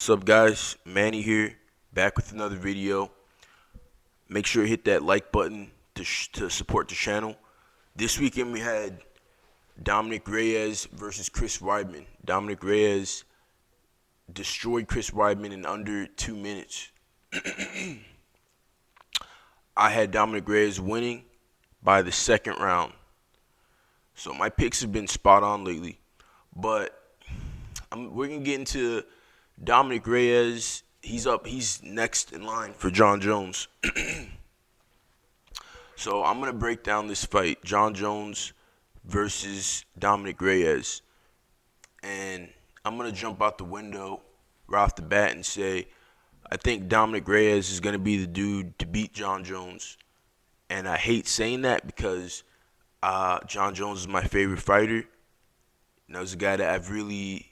What's up, guys? Manny here, back with another video. Make sure to hit that like button to support the channel. This weekend we had Dominic Reyes versus Chris Weidman. Dominic Reyes destroyed Chris Weidman in under 2 minutes. I had Dominic Reyes winning by the second round. So my picks have been spot on lately. But we're going to get into Dominic Reyes. He's next in line for Jon Jones. So I'm going to break down this fight, Jon Jones versus Dominic Reyes. And I'm going to jump out the window right off the bat and say, I think Dominic Reyes is going to be the dude to beat Jon Jones. And I hate saying that because Jon Jones is my favorite fighter. And that was a guy that I've really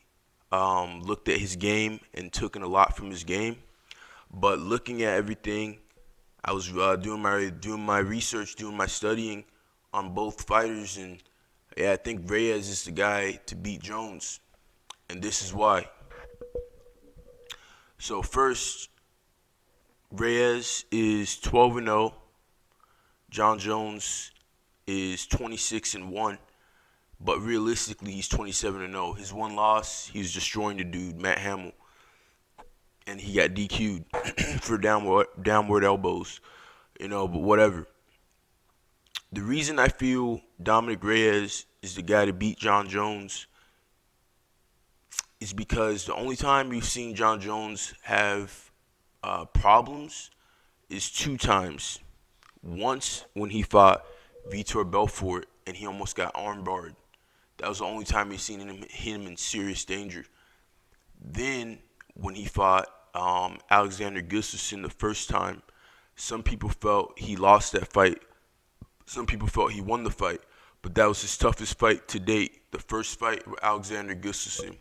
looked at his game and taken a lot from his game. But looking at everything, I was doing my research, doing my studying on both fighters, and yeah, I think Reyes is the guy to beat Jones, and this is why. So first, Reyes is 12-0. Jon Jones is 26-1. But realistically, he's 27-0. His one loss, he was destroying the dude, Matt Hamill, and he got DQ'd for downward elbows, but whatever. The reason I feel Dominic Reyes is the guy to beat Jon Jones is because the only time you've seen Jon Jones have problems is 2 times. Once when he fought Vitor Belfort and he almost got armbarred. That was the only time you've seen him in serious danger. Then when he fought Alexander Gustafsson the first time, some people felt he lost that fight. Some people felt he won the fight. But that was his toughest fight to date, the first fight with Alexander Gustafsson.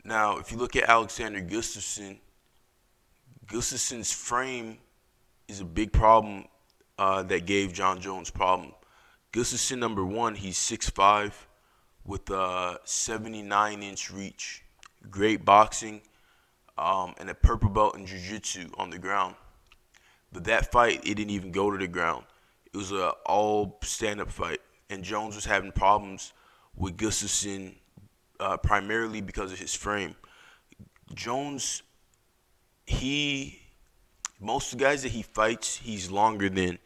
Now, if you look at Alexander Gustafsson, Gustafsson's frame is a big problem that gave Jon Jones problem. Gustafsson, number one, he's 6'5", with a 79-inch reach, great boxing, and a purple belt in jiu-jitsu on the ground. But that fight, it didn't even go to the ground. It was an all stand-up fight, and Jones was having problems with Gustafsson primarily because of his frame. Jones, most of the guys that he fights, he's longer than,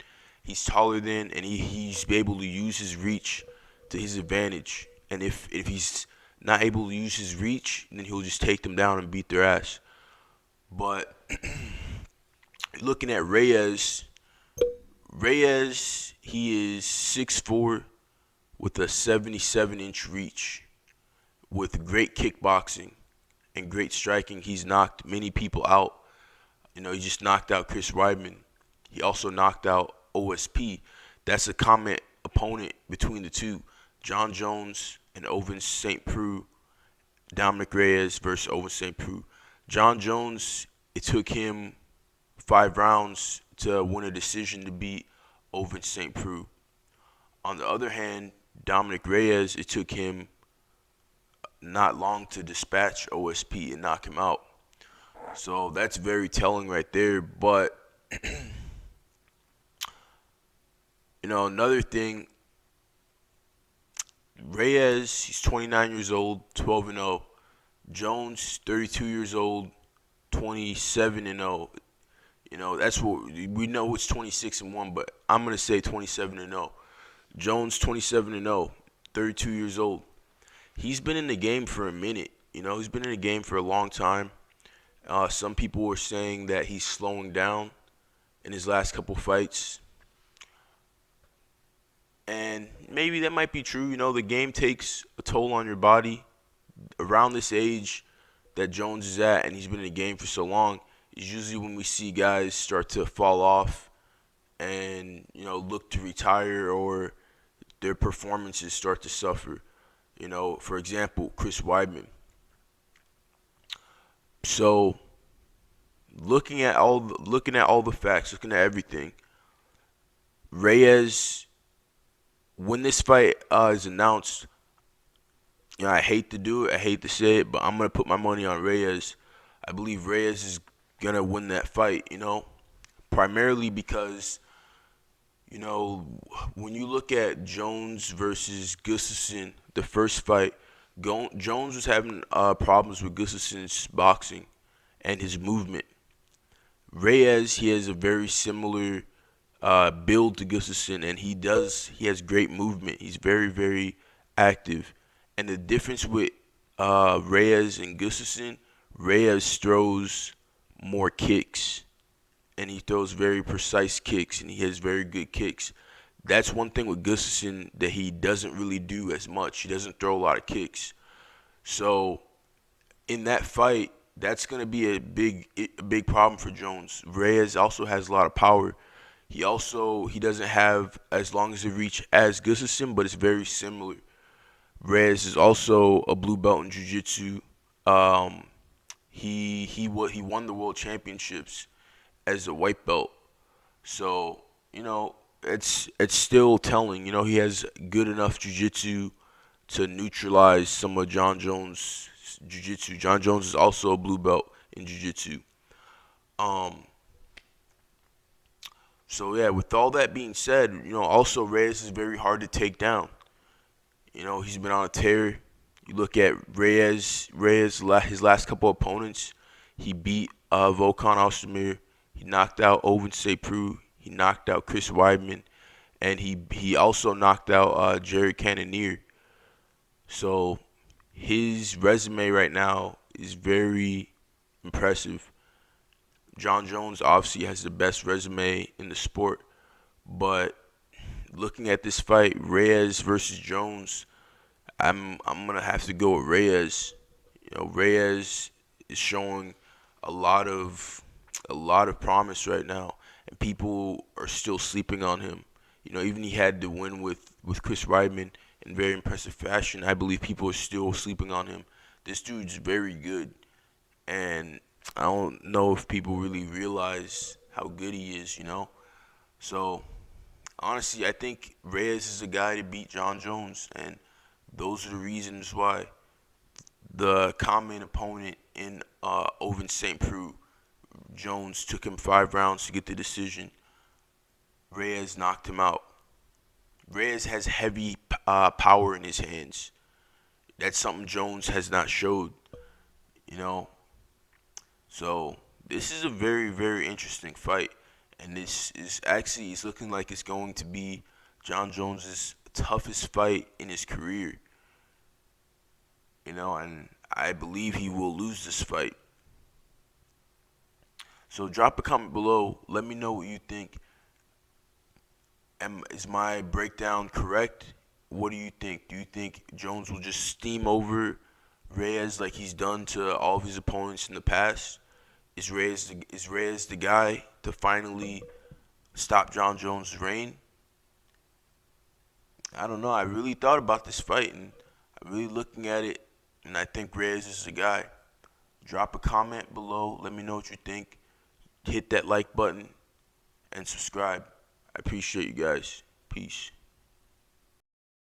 he's taller than, and he's able to use his reach to his advantage. And if he's not able to use his reach, then he'll just take them down and beat their ass. But looking at Reyes, he is 6'4", with a 77-inch reach, with great kickboxing and great striking. He's knocked many people out. He just knocked out Chris Weidman. He also knocked out OSP. That's a common opponent between the two. Jon Jones and Ovince St. Preux. Dominic Reyes versus Ovince St. Preux. Jon Jones, it took him 5 rounds to win a decision to beat Ovince St. Preux. On the other hand, Dominic Reyes, it took him not long to dispatch OSP and knock him out. So that's very telling right there. But another thing, Reyes, he's 29 years old, 12-0. Jones, 32 years old, 27-0. That's what we know. It's 26-1, but I'm gonna say 27-0. Jones, 27-0, 32 years old. He's been in the game for a minute. He's been in the game for a long time. Some people were saying that he's slowing down in his last couple fights. And maybe that might be true. The game takes a toll on your body. Around this age that Jones is at, and he's been in the game for so long, is usually when we see guys start to fall off and, look to retire, or their performances start to suffer. For example, Chris Weidman. So, looking at all the facts, looking at everything, Reyes, when this fight is announced, I hate to do it, I hate to say it, but I'm gonna put my money on Reyes. I believe Reyes is gonna win that fight. Primarily because when you look at Jones versus Gustafsson, the first fight, Jones was having problems with Gustafsson's boxing and his movement. Reyes, he has a very similar build to Gustafsson, and he has great movement. He's very, very active. And the difference with Reyes and Gustafsson, Reyes throws more kicks, and he throws very precise kicks, and he has very good kicks. That's one thing with Gustafsson that he doesn't really do as much. He doesn't throw a lot of kicks. So in that fight, that's gonna be a big problem for Jones. Reyes also has a lot of power. He doesn't have as long as a reach as Gustafsson, but it's very similar. Reyes is also a blue belt in jiu-jitsu. Um, he won the world championships as a white belt. So it's still telling. He has good enough jiu-jitsu to neutralize some of John Jones' jiu-jitsu. John Jones is also a blue belt in jiu-jitsu. Um, so yeah, with all that being said, also Reyes is very hard to take down. He's been on a tear. You look at his last couple opponents, he beat Volkan Ozdemir. He knocked out Ovince St. Preux. He knocked out Chris Weidman, and he also knocked out Jared Cannonier. So his resume right now is very impressive. John Jones obviously has the best resume in the sport, but looking at this fight, Reyes versus Jones, I'm gonna have to go with Reyes. Reyes is showing a lot of a lot of promise right now, and people are still sleeping on him. Even he had the win with Chris Weidman in very impressive fashion. I believe people are still sleeping on him. This dude's very good, and I don't know if people really realize how good he is. So honestly, I think Reyes is a guy to beat John Jones, and those are the reasons why. The common opponent in Ovince St. Preux, Jones took him 5 rounds to get the decision. Reyes knocked him out. Reyes has heavy power in his hands. That's something Jones has not showed, you know. So this is a very, very interesting fight, and this is actually it's looking like it's going to be John Jones's toughest fight in his career. And I believe he will lose this fight. So drop a comment below. Let me know what you think. Is my breakdown correct? What do you think? Do you think Jones will just steam over Reyes like he's done to all of his opponents in the past? Is Reyes the guy to finally stop John Jones' reign? I don't know. I really thought about this fight, and I'm really looking at it, and I think Reyes is the guy. Drop a comment below. Let me know what you think. Hit that like button and subscribe. I appreciate you guys. Peace.